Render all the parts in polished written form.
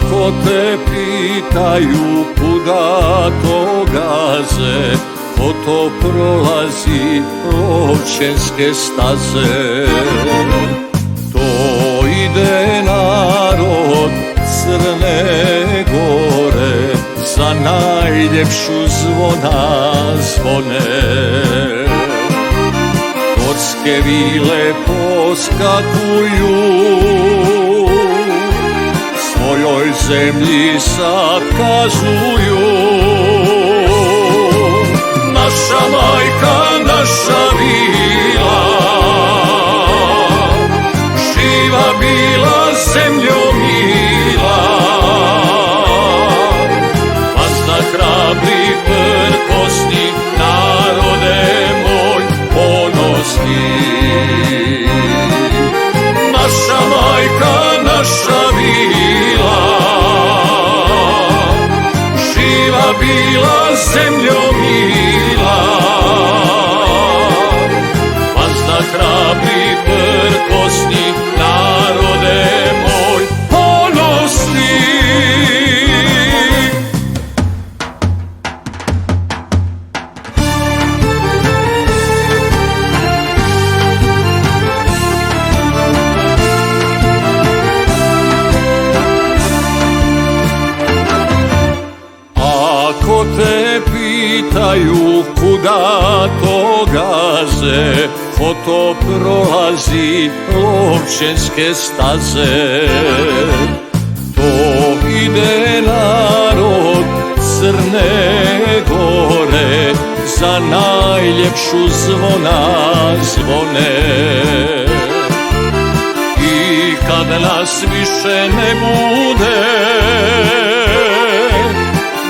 Ako te pitaju kuda to gaze, ko to prolazi Lovćenske staze. To ide narod Crne Gore, za najljepšu zvona zvone. Gorske vile poskakuju, svojoj zemlji sad kazuju. Naša majka, naša vila, živa bila zemljo mila. Vazda hrabri prkosni, narode moj ponosni. Naša majka, naša vila, živa bila zemljo mila. Vazda hrabri prkosni, narode moj ponosni. Ako te pitaju kuda to gaze, ko to prolazi Lovćenske staze. To ide narod Crne Gore, za najljepšu zvona zvone. I kad nas više ne bude,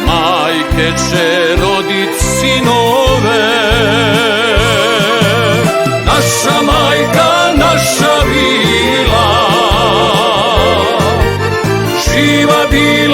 majke će rodit sinove. Naša majka, naša vila, živa bila